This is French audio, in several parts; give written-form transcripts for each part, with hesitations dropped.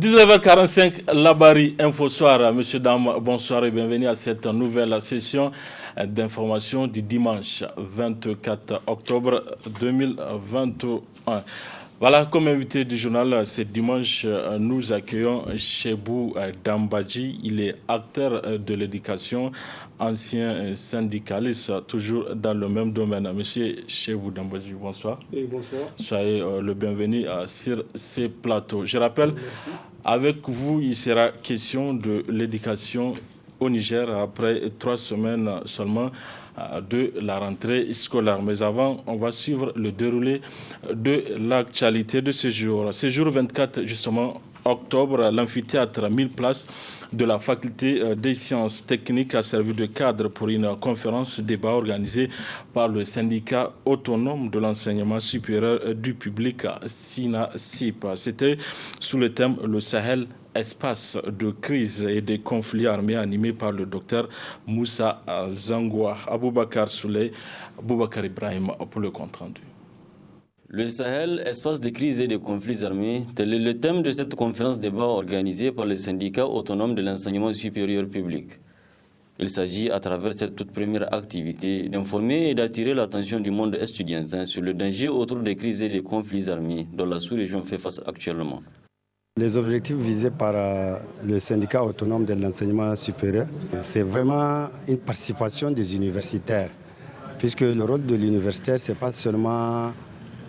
19h45, Labari Info Soir. Monsieur, dames, bonsoir et bienvenue à cette nouvelle session d'information du dimanche 24 octobre 2021. Voilà, comme invité du journal, ce dimanche, nous accueillons Chebou Dambadji. Il est acteur de l'éducation, ancien syndicaliste, toujours dans le même domaine. Monsieur Chebou Dambadji, bonsoir. Et bonsoir. Soyez le bienvenu sur ces plateaux. Je rappelle, avec vous, il sera question de l'éducation au Niger après 3 semaines seulement de la rentrée scolaire. Mais avant, on va suivre le déroulé de l'actualité de ce jour. Ce jour 24, justement, octobre, l'amphithéâtre 1000 places de la faculté des sciences techniques a servi de cadre pour une conférence débat organisée par le syndicat autonome de l'enseignement supérieur du public SINA-SIP. C'était sous le thème Le Sahel, espace de crise et de conflits armés, animé par le docteur Moussa Zangoua. Aboubakar Souley, Aboubakar Ibrahim pour le compte rendu. Le Sahel, espace de crise et de conflits armés, tel est le thème de cette conférence débat organisée par le syndicat autonome de l'enseignement supérieur public. Il s'agit, à travers cette toute première activité, d'informer et d'attirer l'attention du monde estudiantin sur le danger autour des crises et des conflits armés dont la sous-région fait face actuellement. Les objectifs visés par le syndicat autonome de l'enseignement supérieur, c'est vraiment une participation des universitaires, puisque le rôle de l'universitaire, ce n'est pas seulement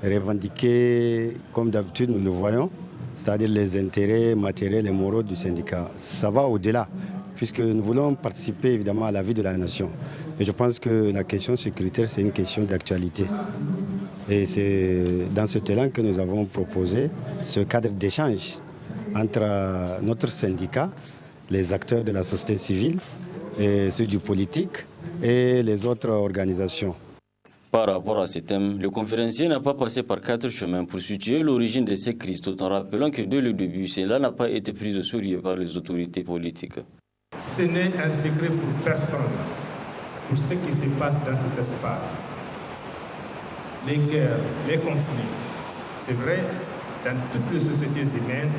revendiquer, comme d'habitude nous le voyons, c'est-à-dire les intérêts matériels et moraux du syndicat. Ça va au-delà, puisque nous voulons participer évidemment à la vie de la nation. Et je pense que la question sécuritaire, c'est une question d'actualité. Et c'est dans ce élan que nous avons proposé ce cadre d'échange entre notre syndicat, les acteurs de la société civile, et ceux du politique et les autres organisations. Par rapport à ces thèmes, le conférencier n'a pas passé par 4 chemins pour situer l'origine de ces crises, tout en rappelant que dès le début, cela n'a pas été pris au sérieux par les autorités politiques. Ce n'est un secret pour personne, pour ce qui se passe dans cet espace. Les guerres, les conflits, c'est vrai, dans toutes les sociétés humaines,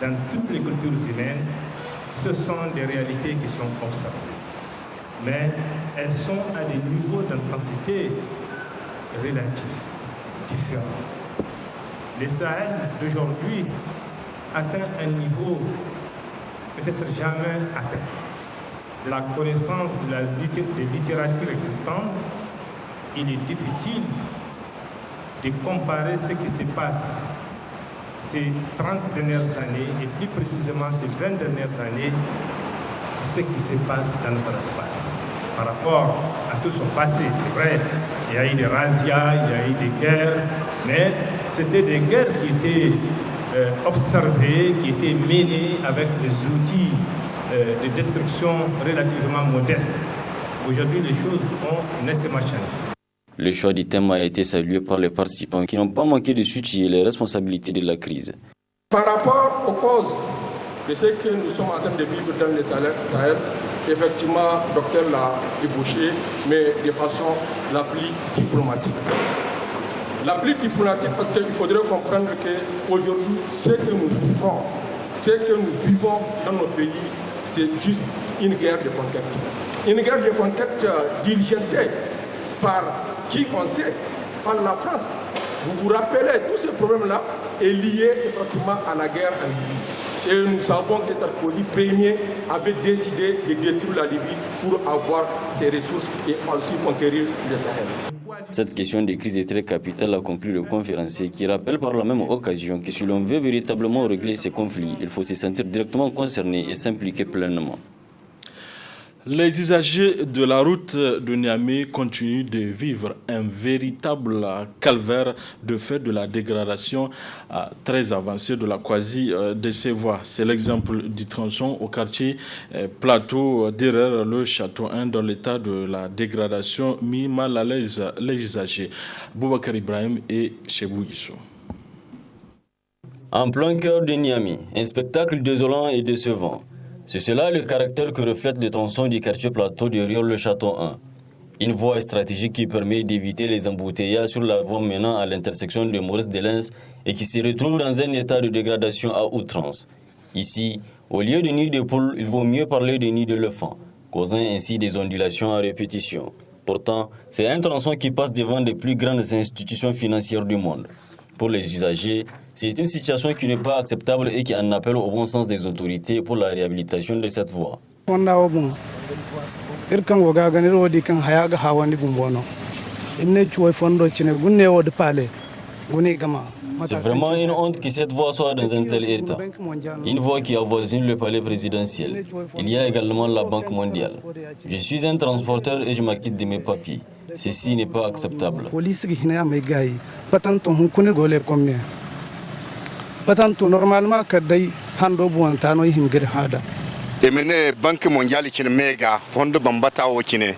dans toutes les cultures humaines, ce sont des réalités qui sont observées. Mais elles sont à des niveaux d'intensité relatifs, différents. Le Sahel d'aujourd'hui atteint un niveau peut-être jamais atteint. La connaissance de la littérature existante, il est difficile de comparer ce qui se passe ces 30 dernières années, et plus précisément ces 20 dernières années, ce qui se passe dans notre espace. Par rapport à tout son passé, c'est vrai, il y a eu des razzias, il y a eu des guerres, mais c'était des guerres qui étaient observées, qui étaient menées avec des outils de destruction relativement modestes. Aujourd'hui, les choses ont nettement changé. Le choix du thème a été salué par les participants qui n'ont pas manqué de situer les responsabilités de la crise. Par rapport aux causes de ce que nous sommes en train de vivre dans le Sahel, effectivement, le docteur l'a ébauché, mais de façon la plus diplomatique. La plus diplomatique parce qu'il faudrait comprendre qu'aujourd'hui, ce que nous souffrons, ce que nous vivons dans nos pays, c'est juste une guerre de conquête. Une guerre de conquête diligentée par qui on sait, par la France. Vous vous rappelez, tout ce problème-là est lié effectivement à la guerre en Libye. Et nous savons que Sarkozy premier avait décidé de détruire la Libye pour avoir ses ressources et aussi conquérir le Sahel. Cette question des crises est très capitale, a conclu le conférencier, qui rappelle par la même occasion que si l'on veut véritablement régler ces conflits, il faut se sentir directement concerné et s'impliquer pleinement. Les usagers de la route de Niamey continuent de vivre un véritable calvaire de fait de la dégradation très avancée de la quasi de ces voies. C'est l'exemple du tronçon au quartier Plateau derrière le château 1 dans l'état de la dégradation mis mal à l'aise les usagers. Boubacar Ibrahim et Chebou Issou. En plein cœur de Niamey, un spectacle désolant et décevant. C'est cela le caractère que reflète le tronçon du quartier Plateau derrière le château 1. Une voie stratégique qui permet d'éviter les embouteillages sur la voie menant à l'intersection de Maurice Delens et qui se retrouve dans un état de dégradation à outrance. Ici, au lieu de nid de poule, il vaut mieux parler de nid d'éléphant, causant ainsi des ondulations à répétition. Pourtant, c'est un tronçon qui passe devant les plus grandes institutions financières du monde. Pour les usagers, c'est une situation qui n'est pas acceptable et qui en appelle au bon sens des autorités pour la réhabilitation de cette voie. C'est vraiment une honte que cette voie soit dans un tel état. Une voie qui avoisine le palais présidentiel. Il y a également la Banque mondiale. Je suis un transporteur et je m'acquitte de mes papiers. Ceci n'est pas acceptable. Emene Banque mondiale kine mega fondo bambata o kine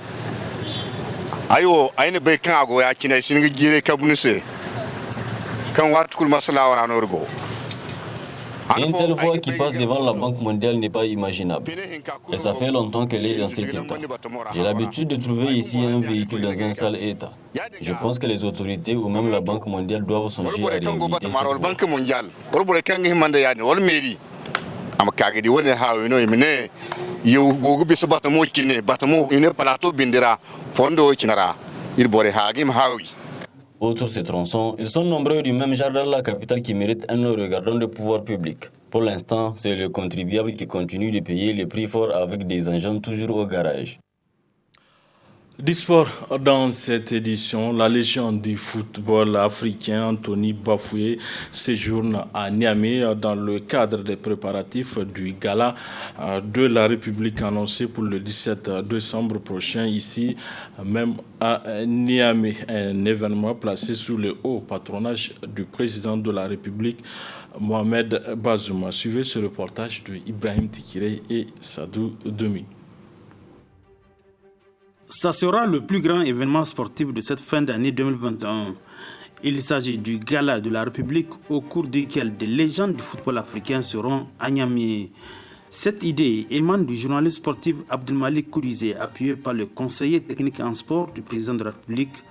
ayo ayne be kan ago ya kine singi gire kabunuse kan watkul masala wara norgo. Une telle voie qui passe devant la Banque mondiale n'est pas imaginable. Et ça fait longtemps qu'elle est dans cet état. J'ai l'habitude de trouver ici un véhicule dans un sale état. Je pense que les autorités ou même la Banque mondiale doivent songer à réhabiliter cette voie. Amakagedi woni hawo no imene yo gogo biso batamo kine batamo une palato bindira fondo kinara ilbore hagim hawi. Outre ces tronçons, ils sont nombreux du même genre dans la capitale qui méritent un regardant de pouvoir public. Pour l'instant, c'est le contribuable qui continue de payer le prix fort avec des engins toujours au garage. Du sport, dans cette édition, la légende du football africain Anthony Bafoué séjourne à Niamey dans le cadre des préparatifs du gala de la République annoncé pour le 17 décembre prochain ici même à Niamey. Un événement placé sous le haut patronage du président de la République Mohamed Bazoum. Suivez ce reportage de Ibrahim Tikire et Sadou Demi. Ça sera le plus grand événement sportif de cette fin d'année 2021. Il s'agit du Gala de la République au cours duquel des légendes du football africain seront à Niamey. Cette idée émane du journaliste sportif Abdelmalik Kourizé, appuyé par le conseiller technique en sport du président de la République,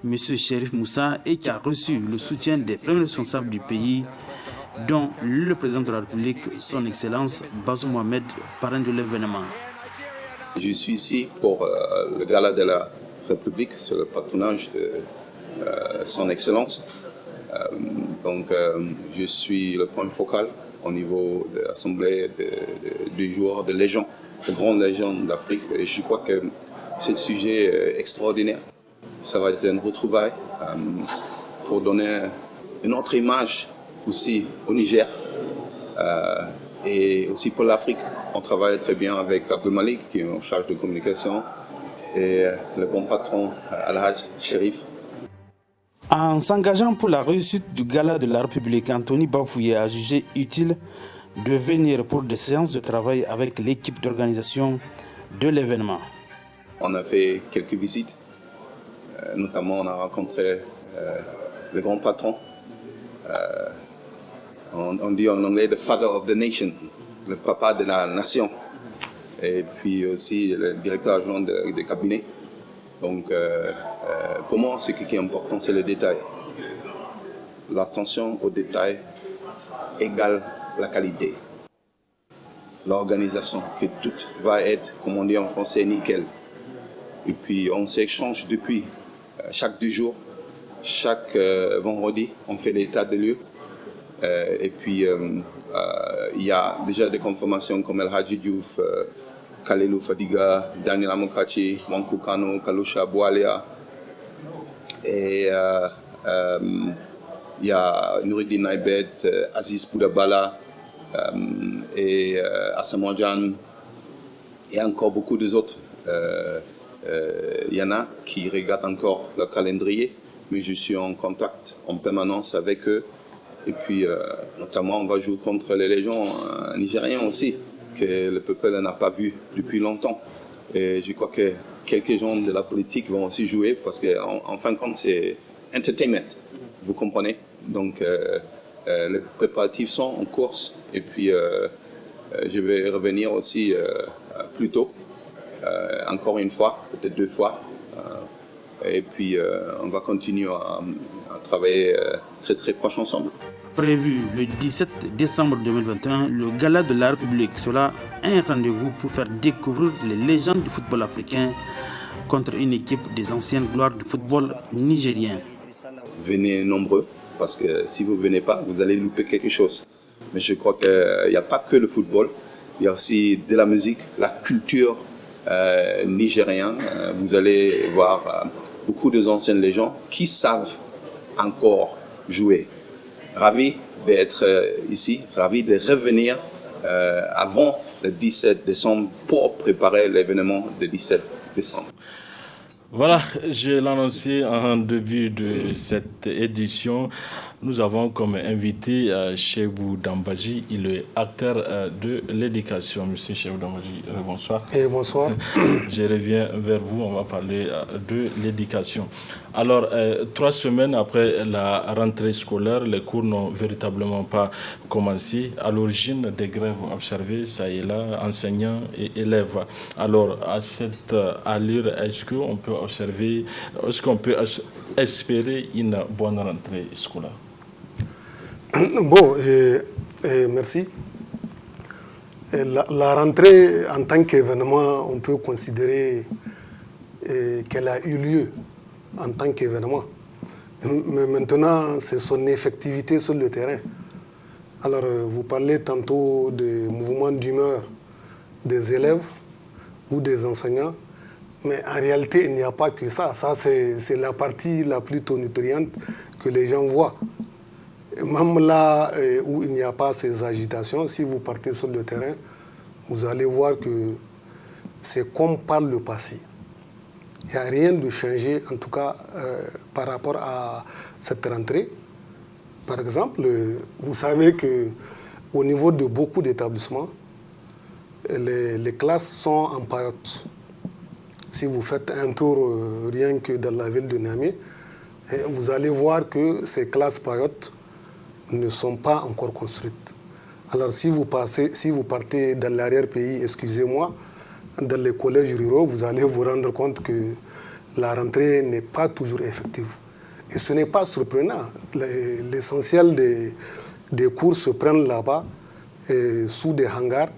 M. Cherif Moussa, et qui a reçu le soutien des premiers responsables du pays, dont le président de la République, son Excellence Bazoum Mohamed, parrain de l'événement. Je suis ici pour le gala de la République sur le patronage de son Excellence. Je suis le point focal au niveau de l'Assemblée des joueurs de légendes, de grandes légendes d'Afrique. Et je crois que c'est un sujet extraordinaire. Ça va être une retrouvaille pour donner une autre image aussi au Niger. Et aussi pour l'Afrique. On travaille très bien avec Abdelmalik qui est en charge de communication et le bon patron Al-Hajj Cherif. En s'engageant pour la réussite du gala de la République, Anthony Bafoué a jugé utile de venir pour des séances de travail avec l'équipe d'organisation de l'événement. On a fait quelques visites, notamment on a rencontré le grand patron. On dit en anglais « the father of the nation », le papa de la nation. Et puis aussi le directeur adjoint de cabinet. Donc pour moi, ce qui est important, c'est le détail. L'attention au détail égale la qualité. L'organisation, que tout va être, comme on dit en français, nickel. Et puis on s'échange depuis chaque 2 jours, chaque vendredi, on fait l'état des lieux. Et puis, il y a déjà des conformations comme El Hadji Diouf, Kalilou Fadiga, Daniel Amokachi, Wankou Kano, Kalusha Boualea. Et il y a Noureddin Naibet, Aziz Boudabala et Asamoah et encore beaucoup d'autres. Il y en a qui regardent encore le calendrier, mais je suis en contact en permanence avec eux. Et puis, notamment, on va jouer contre les légions nigériens aussi, que le peuple n'a pas vu depuis longtemps. Et je crois que quelques gens de la politique vont aussi jouer, parce qu'en fin de compte, c'est entertainment, vous comprenez. Donc, les préparatifs sont en course. Et puis, je vais revenir aussi plus tôt, encore une fois, peut-être 2 fois. Et puis, on va continuer à travailler très très proche ensemble. Prévu le 17 décembre 2021, le Gala de la République sera un rendez-vous pour faire découvrir les légendes du football africain contre une équipe des anciennes gloires du football nigérien. Venez nombreux, parce que si vous ne venez pas, vous allez louper quelque chose. Mais je crois qu'il n'y a pas que le football, il y a aussi de la musique, la culture nigérienne. Vous allez voir beaucoup d'anciennes légendes qui savent encore jouer. Ravi d'être ici, ravi de revenir avant le 17 décembre pour préparer l'événement du 17 décembre. Voilà, je l'ai annoncé en début de cette édition. Nous avons comme invité Chebou Dambaji, il est acteur de l'éducation. Monsieur Chebou Dambaji, bonsoir. Et bonsoir. Je reviens vers vous, on va parler de l'éducation. Alors, 3 semaines après la rentrée scolaire, les cours n'ont véritablement pas commencé. À l'origine des grèves observées, ça y est là, enseignants et élèves. Alors, à cette allure, est-ce qu'on peut observer, est-ce qu'on peut espérer une bonne rentrée scolaire? Bon, merci. La rentrée en tant qu'événement, on peut considérer qu'elle a eu lieu en tant qu'événement. Mais maintenant, c'est son effectivité sur le terrain. Alors, vous parlez tantôt des mouvements d'humeur des élèves ou des enseignants, mais en réalité, il n'y a pas que ça. Ça, c'est la partie la plus tonitruante que les gens voient. Même là où il n'y a pas ces agitations, si vous partez sur le terrain, vous allez voir que c'est comme par le passé. Il n'y a rien de changé, en tout cas, par rapport à cette rentrée. Par exemple, vous savez qu'au niveau de beaucoup d'établissements, les classes sont en paillotes. Si vous faites un tour rien que dans la ville de Niamey, vous allez voir que ces classes paillotes ne sont pas encore construites. Alors si vous partez dans l'arrière-pays, excusez-moi, dans les collèges ruraux, vous allez vous rendre compte que la rentrée n'est pas toujours effective. Et ce n'est pas surprenant. L'essentiel des cours se prennent là-bas, sous des hangars,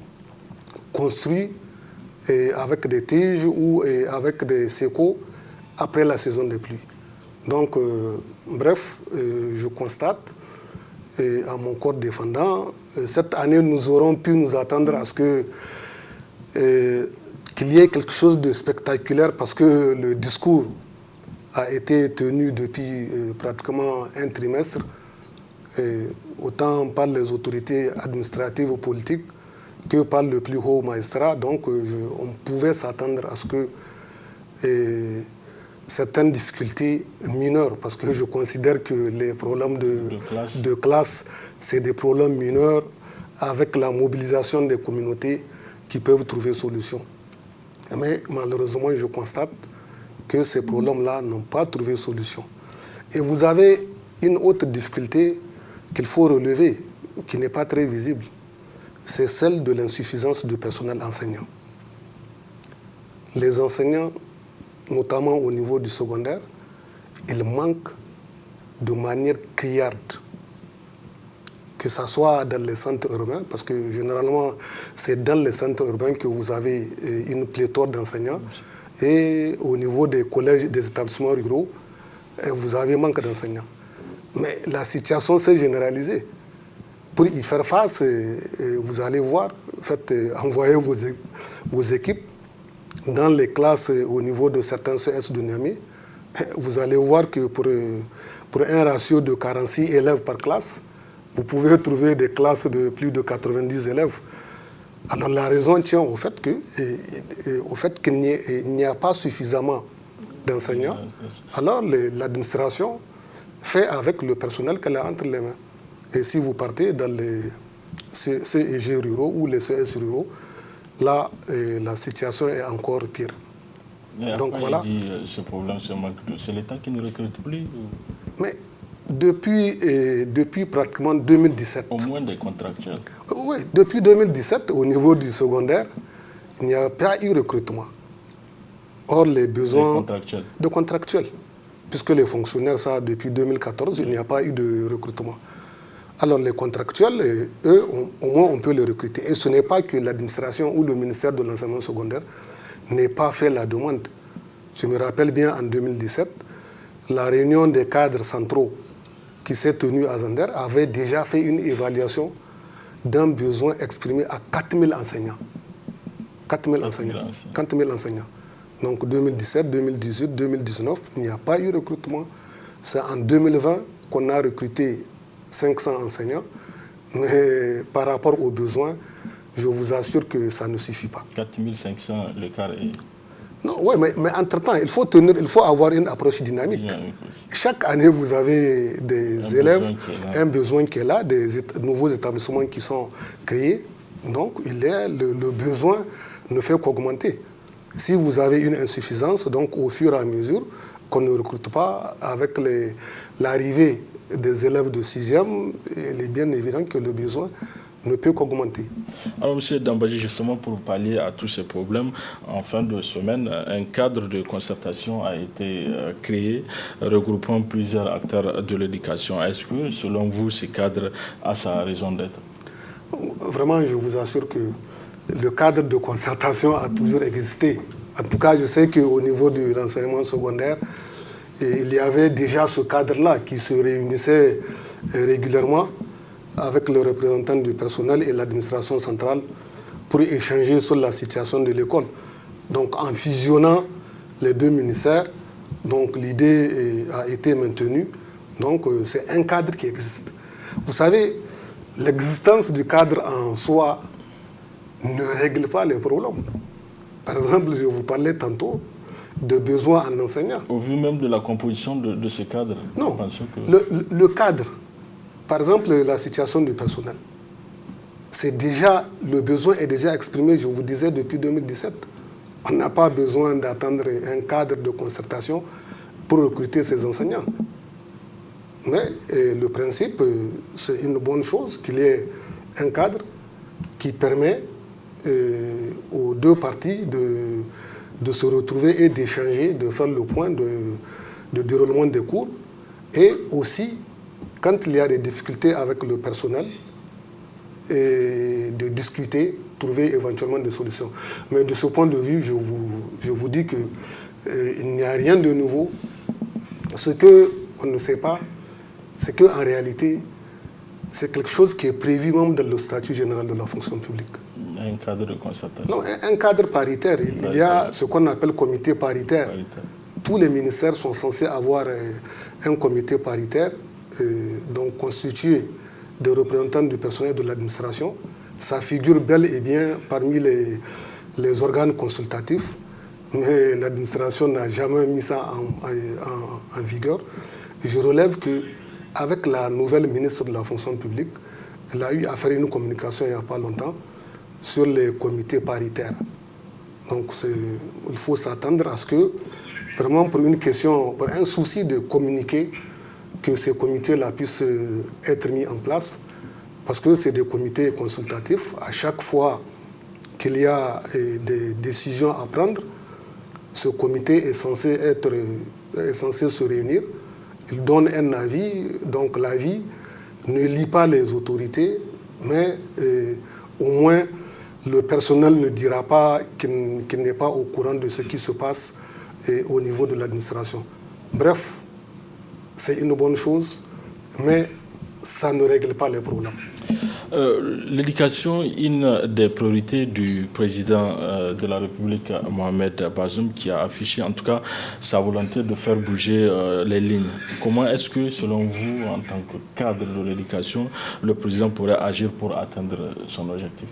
construits avec des tiges ou avec des sécos après la saison des pluies. Donc, bref, je constate, à mon corps défendant, cette année, nous aurons pu nous attendre à ce qu'il y ait quelque chose de spectaculaire parce que le discours a été tenu depuis pratiquement un trimestre, autant par les autorités administratives ou politiques que par le plus haut magistrat. Donc, on pouvait s'attendre à ce que certaines difficultés mineures, parce que je considère que les problèmes de classe, c'est des problèmes mineurs avec la mobilisation des communautés qui peuvent trouver solution. Mais malheureusement, je constate que ces problèmes-là n'ont pas trouvé solution. Et vous avez une autre difficulté qu'il faut relever, qui n'est pas très visible, c'est celle de l'insuffisance du personnel enseignant. Les enseignants, notamment au niveau du secondaire, ils manquent de manière criarde. Que ce soit dans les centres urbains, parce que généralement, c'est dans les centres urbains que vous avez une pléthore d'enseignants, et au niveau des collèges, des établissements ruraux, vous avez manque d'enseignants. Mais la situation s'est généralisée. Pour y faire face, vous allez voir, envoyez vos équipes dans les classes au niveau de certains CS de Niamey. Vous allez voir que pour un ratio de 46 élèves par classe, vous pouvez trouver des classes de plus de 90 élèves. Alors la raison tient au fait qu'il n'y a pas suffisamment d'enseignants. Alors l'administration fait avec le personnel qu'elle a entre les mains. Et si vous partez dans les CEG ruraux ou les CS ruraux, là, la situation est encore pire. Mais donc voilà. Ce problème, c'est l'État qui ne recrute plus Mais depuis pratiquement 2017. Au moins des contractuels. Oui, depuis 2017, au niveau du secondaire, il n'y a pas eu recrutement. Or, les besoins de contractuels. Puisque les fonctionnaires, ça, depuis 2014, il n'y a pas eu de recrutement. Alors les contractuels, eux, au moins on peut les recruter. Et ce n'est pas que l'administration ou le ministère de l'enseignement secondaire n'ait pas fait la demande. Je me rappelle bien en 2017, la réunion des cadres centraux qui s'est tenue à Zander avait déjà fait une évaluation d'un besoin exprimé à 4000 enseignants. 4000 enseignants. 4000 enseignants. Donc 2017, 2018, 2019, il n'y a pas eu recrutement. C'est en 2020 qu'on a recruté 500 enseignants. Mais par rapport aux besoins, je vous assure que ça ne suffit pas. 4500, le quart est... Non, ouais, mais entre-temps, il faut avoir une approche dynamique. Chaque année, vous avez des élèves, un besoin qui est là, des nouveaux établissements qui sont créés. Donc, le besoin ne fait qu'augmenter. Si vous avez une insuffisance, donc au fur et à mesure qu'on ne recrute pas, avec l'arrivée des élèves de 6e, il est bien évident que le besoin ne peut qu'augmenter. Alors, M. Dambadji, justement, pour pallier à tous ces problèmes, en fin de semaine, un cadre de concertation a été créé, regroupant plusieurs acteurs de l'éducation. Est-ce que, selon vous, ce cadre a sa raison d'être? Vraiment, je vous assure que le cadre de concertation a toujours existé. En tout cas, je sais qu'au niveau de l'enseignement secondaire, il y avait déjà ce cadre-là qui se réunissait régulièrement avec les représentants du personnel et l'administration centrale pour échanger sur la situation de l'école. Donc en fusionnant les deux ministères, donc l'idée a été maintenue. Donc c'est un cadre qui existe. Vous savez, l'existence du cadre en soi ne règle pas les problèmes. Par exemple, je vous parlais tantôt de besoins en enseignants. Au vu même de la composition de ce cadre? Non, le cadre, par exemple la situation du personnel, le besoin est déjà exprimé, je vous disais, depuis 2017. On n'a pas besoin d'attendre un cadre de concertation pour recruter ces enseignants. Mais le principe, c'est une bonne chose qu'il y ait un cadre qui permet aux deux parties de se retrouver et d'échanger, de faire le point de déroulement des cours. Et aussi, quand il y a des difficultés avec le personnel, et de discuter, trouver éventuellement des solutions. Mais de ce point de vue, je vous dis qu'il n'y a rien de nouveau. Ce qu'on ne sait pas, c'est qu'en réalité, c'est quelque chose qui est prévu même dans le statut général de la fonction publique. Un cadre de concertation? Non, un cadre paritaire. Il y a ce qu'on appelle comité paritaire. Tous les ministères sont censés avoir un comité paritaire, donc constitué de représentants du personnel de l'administration. Ça figure bel et bien parmi les organes consultatifs, mais l'administration n'a jamais mis ça en vigueur. Je relève qu'avec la nouvelle ministre de la fonction publique, elle a eu à faire une communication il n'y a pas longtemps sur les comités paritaires. Donc il faut s'attendre à ce que, vraiment pour un souci de communiquer, que ces comités-là puissent être mis en place, parce que c'est des comités consultatifs. À chaque fois qu'il y a des décisions à prendre, ce comité est censé se réunir. Il donne un avis, donc l'avis ne lie pas les autorités, mais au moins le personnel ne dira pas qu'il n'est pas au courant de ce qui se passe au niveau de l'administration. Bref, c'est une bonne chose, mais ça ne règle pas les problèmes. L'éducation, une des priorités du président de la République, Mohamed Bazoum, qui a affiché en tout cas sa volonté de faire bouger les lignes. Comment est-ce que, selon vous, en tant que cadre de l'éducation, le président pourrait agir pour atteindre son objectif?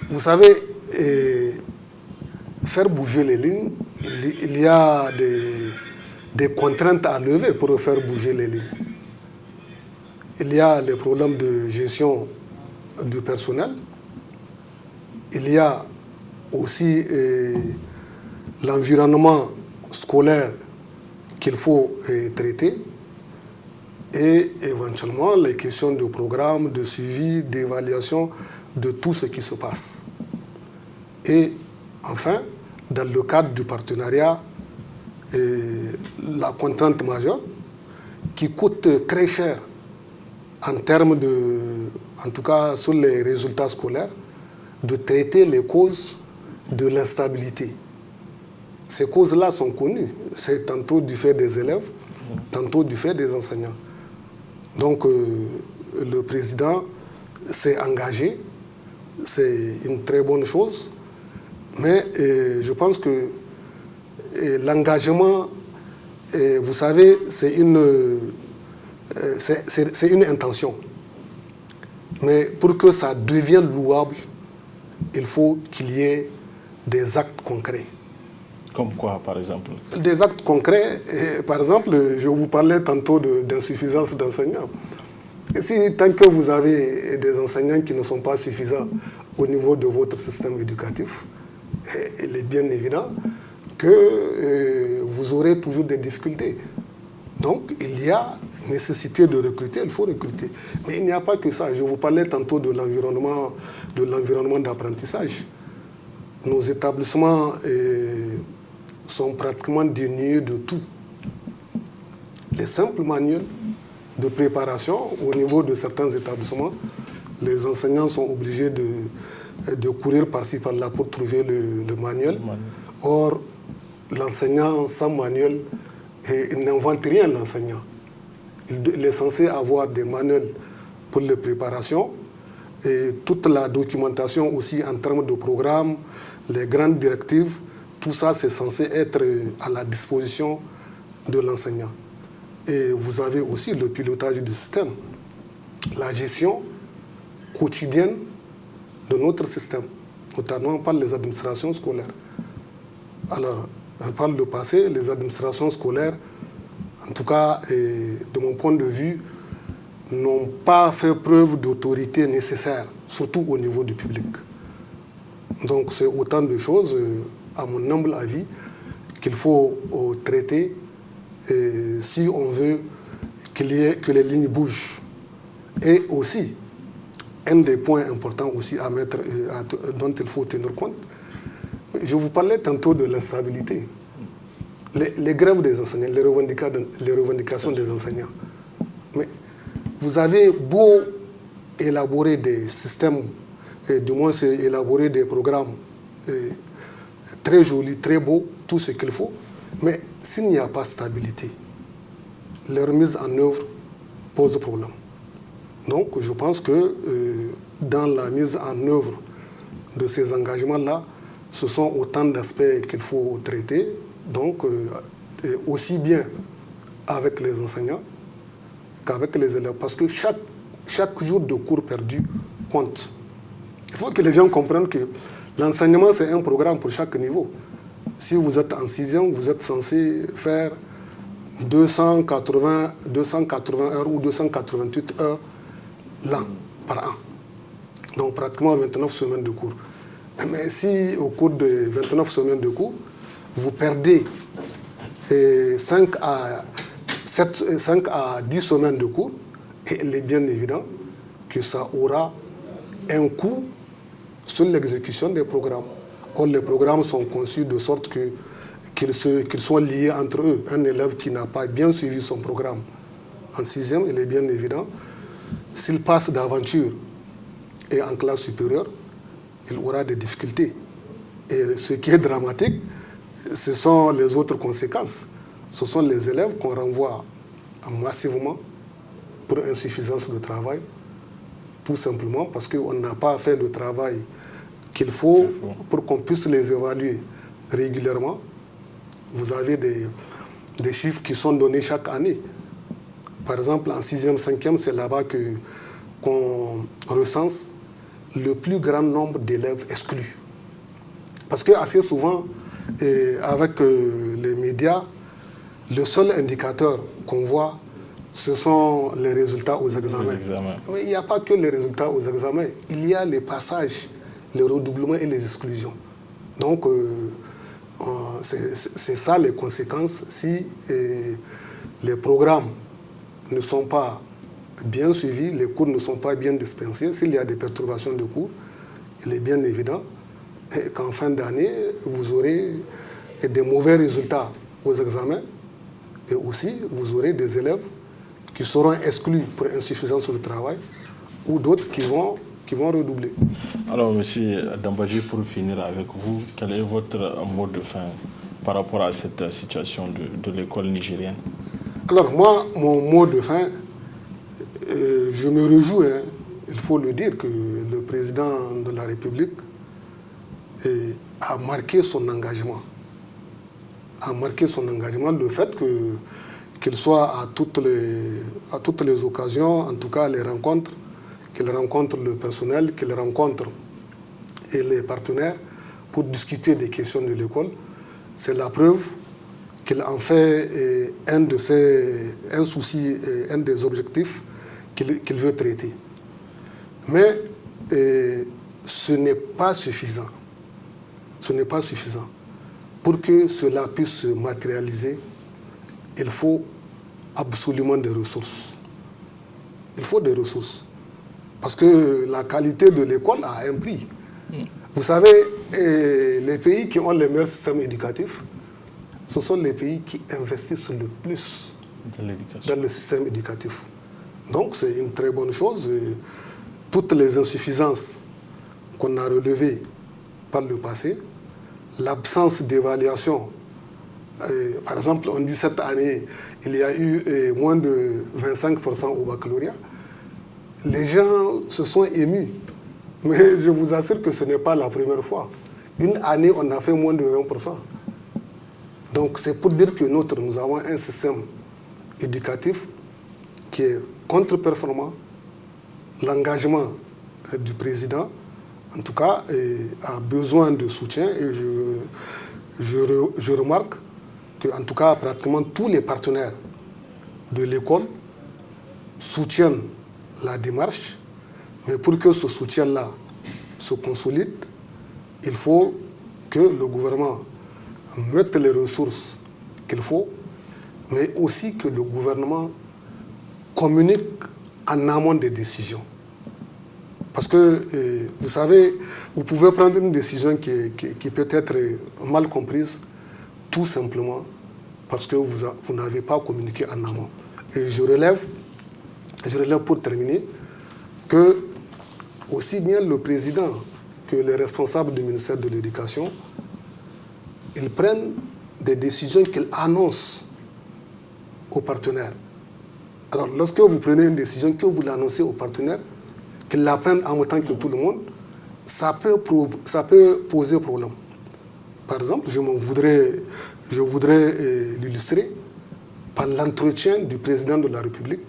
Vous savez, faire bouger les lignes, il y a des contraintes à lever pour faire bouger les lignes. Il y a les problèmes de gestion du personnel. Il y a aussi l'environnement scolaire qu'il faut traiter. Et éventuellement les questions de programme, de suivi, d'évaluation de tout ce qui se passe. Et enfin, dans le cadre du partenariat, la contrainte majeure qui coûte très cher en termes de, en tout cas sur les résultats scolaires, de traiter les causes de l'instabilité. Ces causes-là sont connues. C'est tantôt du fait des élèves, tantôt du fait des enseignants. Donc, le président s'est engagé. C'est une très bonne chose. Mais je pense que l'engagement, vous savez, c'est une intention. Mais pour que ça devienne louable, il faut qu'il y ait des actes concrets. Comme quoi, par exemple? Des actes concrets. Par exemple, je vous parlais tantôt d'insuffisance d'enseignants. Tant que vous avez des enseignants qui ne sont pas suffisants au niveau de votre système éducatif, il est bien évident que vous aurez toujours des difficultés. Donc, il y a nécessité de recruter, il faut recruter. Mais il n'y a pas que ça. Je vous parlais tantôt de l'environnement d'apprentissage. Nos établissements sont pratiquement dénués de tout. Les simples manuels de préparation au niveau de certains établissements, les enseignants sont obligés de courir par-ci par-là pour trouver le manuel. Or, l'enseignant sans manuel, il n'invente rien, l'enseignant. Il est censé avoir des manuels pour les préparations et toute la documentation aussi en termes de programmes, les grandes directives, tout ça c'est censé être à la disposition de l'enseignant. Et vous avez aussi le pilotage du système, la gestion quotidienne de notre système, notamment par les administrations scolaires. Alors, par le passé, les administrations scolaires, en tout cas, de mon point de vue, n'ont pas fait preuve d'autorité nécessaire, surtout au niveau du public. Donc, c'est autant de choses, à mon humble avis, qu'il faut traiter si on veut que les lignes bougent. Et aussi, un des points importants aussi à mettre, dont il faut tenir compte, je vous parlais tantôt de l'instabilité. Les grèves des enseignants, les revendications des enseignants. Mais vous avez beau élaborer des systèmes, du moins c'est élaborer des programmes très jolis, très beaux, tout ce qu'il faut, mais s'il n'y a pas de stabilité, leur mise en œuvre pose problème. Donc je pense que dans la mise en œuvre de ces engagements-là, ce sont autant d'aspects qu'il faut traiter, donc aussi bien avec les enseignants qu'avec les élèves, parce que chaque jour de cours perdu compte. Il faut que les gens comprennent que l'enseignement, c'est un programme pour chaque niveau. Si vous êtes en 6e, vous êtes censé faire 280 heures ou 288 heures l'an, par an. Donc pratiquement 29 semaines de cours. Mais si au cours de 29 semaines de cours, vous perdez 5 à 10 semaines de cours, et il est bien évident que ça aura un coût sur l'exécution des programmes. Or, les programmes sont conçus de sorte qu'ils soient liés entre eux. Un élève qui n'a pas bien suivi son programme en 6e, il est bien évident, s'il passe d'aventure et en classe supérieure, il aura des difficultés. Et ce qui est dramatique, ce sont les autres conséquences. Ce sont les élèves qu'on renvoie massivement pour insuffisance de travail, tout simplement parce qu'on n'a pas fait le travail qu'il faut pour qu'on puisse les évaluer régulièrement. Vous avez des chiffres qui sont donnés chaque année. Par exemple, en 6e, 5e, c'est là-bas qu'on recense le plus grand nombre d'élèves exclus. Parce que assez souvent, avec les médias, le seul indicateur qu'on voit, ce sont les résultats aux examens. Mais il n'y a pas que les résultats aux examens. Il y a les passages, les redoublements et les exclusions. Donc, c'est ça les conséquences si les programmes ne sont pas bien suivis, les cours ne sont pas bien dispensés. S'il y a des perturbations de cours, il est bien évident qu'en fin d'année, vous aurez des mauvais résultats aux examens et aussi vous aurez des élèves qui seront exclus pour insuffisance de travail, ou d'autres qui vont redoubler. Alors, M. Dambadji, pour finir avec vous, quel est votre mot de fin par rapport à cette situation de l'école nigérienne? Alors moi, mon mot de fin, je me réjouis, il faut le dire, que le président de la République a marqué son engagement. Le fait qu'il soit à toutes les occasions, en tout cas les rencontres, qu'il rencontre le personnel, qu'il rencontre les partenaires pour discuter des questions de l'école, c'est la preuve qu'il en fait un souci, un des objectifs qu'il veut traiter. Mais ce n'est pas suffisant. Pour que cela puisse se matérialiser, il faut absolument des ressources. Parce que la qualité de l'école a un prix. Vous savez, les pays qui ont les meilleurs systèmes éducatifs, ce sont les pays qui investissent le plus dans le système éducatif. Donc c'est une très bonne chose. Toutes les insuffisances qu'on a relevées par le passé, l'absence d'évaluation. Par exemple, on dit cette année, il y a eu moins de 25% au baccalauréat. Les gens se sont émus. Mais je vous assure que ce n'est pas la première fois. Une année, on a fait moins de 20%. Donc c'est pour dire que nous avons un système éducatif qui est contre-performant. L'engagement du président, en tout cas, a besoin de soutien. Et je remarque que, en tout cas, pratiquement tous les partenaires de l'école soutiennent la démarche. Mais pour que ce soutien-là se consolide, il faut que le gouvernement mette les ressources qu'il faut, mais aussi que le gouvernement communique en amont des décisions. Parce que, vous savez, vous pouvez prendre une décision qui peut être mal comprise, tout simplement parce que vous n'avez pas communiqué en amont. Et je relève pour terminer, que aussi bien le président que les responsables du ministère de l'Éducation, ils prennent des décisions qu'ils annoncent aux partenaires. Alors, lorsque vous prenez une décision, que vous l'annoncez aux partenaires, qu'ils la prennent en même temps que tout le monde, ça peut poser problème. Par exemple, je voudrais l'illustrer par l'entretien du président de la République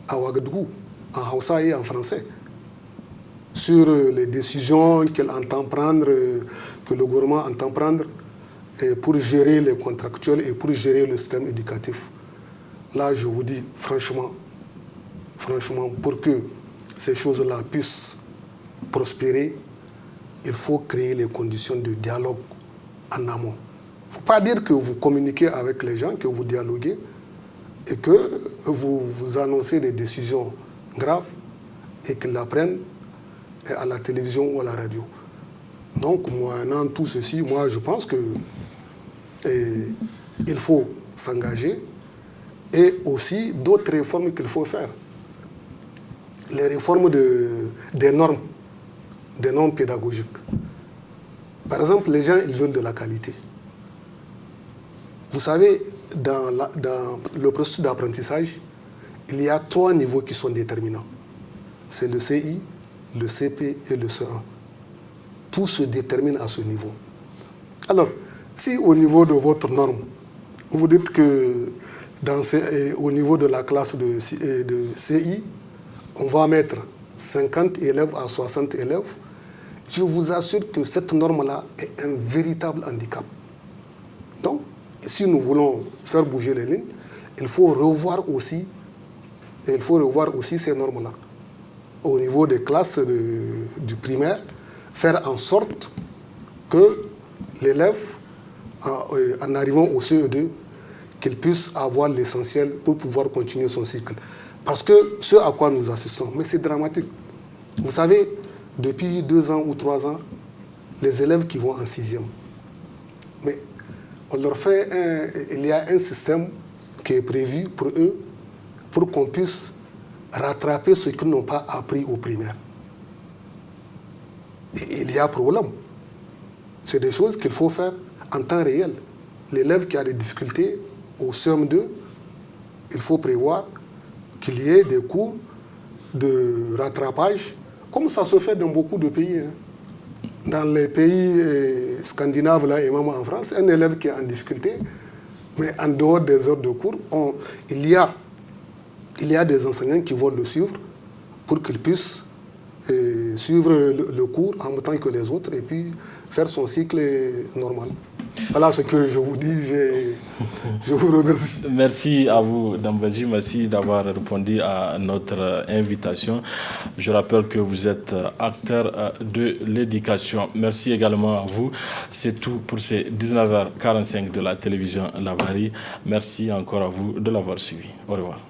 à Ouagadougou, en Hausa et en français, sur les décisions qu'il entend prendre, que le gouvernement entend prendre pour gérer les contractuels et pour gérer le système éducatif. Là, je vous dis franchement, pour que ces choses-là puissent prospérer, il faut créer les conditions de dialogue en amont. Il ne faut pas dire que vous communiquez avec les gens, que vous dialoguez et que vous annoncez des décisions graves et qu'ils la prennent à la télévision ou à la radio. Donc, dans tout ceci, moi, je pense que il faut s'engager et aussi d'autres réformes qu'il faut faire. Les réformes des normes pédagogiques. Par exemple, les gens, ils veulent de la qualité. Vous savez, dans le processus d'apprentissage, il y a 3 niveaux qui sont déterminants. C'est le CI, le CP et le CE1. Tout se détermine à ce niveau. Alors, si au niveau de votre norme, vous dites que au niveau de la classe de CI, on va mettre 50 élèves à 60 élèves, je vous assure que cette norme-là est un véritable handicap. Donc, si nous voulons faire bouger les lignes, il faut revoir aussi ces normes-là. Au niveau des classes du primaire, faire en sorte que l'élève, en arrivant au CE2, qu'il puisse avoir l'essentiel pour pouvoir continuer son cycle. Parce que ce à quoi nous assistons, mais c'est dramatique. Vous savez, depuis 2 ans ou 3 ans, les élèves qui vont en 6e, mais on leur fait il y a un système qui est prévu pour eux pour qu'on puisse rattraper ce qu'ils n'ont pas appris au primaire. Et il y a problème. C'est des choses qu'il faut faire en temps réel. L'élève qui a des difficultés au CM2, il faut prévoir qu'il y ait des cours de rattrapage, comme ça se fait dans beaucoup de pays. Dans les pays scandinaves là, et même en France, un élève qui est en difficulté, mais en dehors des heures de cours, il y a des enseignants qui vont le suivre pour qu'il puisse suivre le cours en même temps que les autres et puis faire son cycle normal. Voilà ce que je vous dis, je vous remercie. Merci à vous, Dambaji, merci d'avoir répondu à notre invitation. Je rappelle que vous êtes acteur de l'éducation. Merci également à vous. C'est tout pour ces 19h45 de la télévision Labari. Merci encore à vous de l'avoir suivi. Au revoir.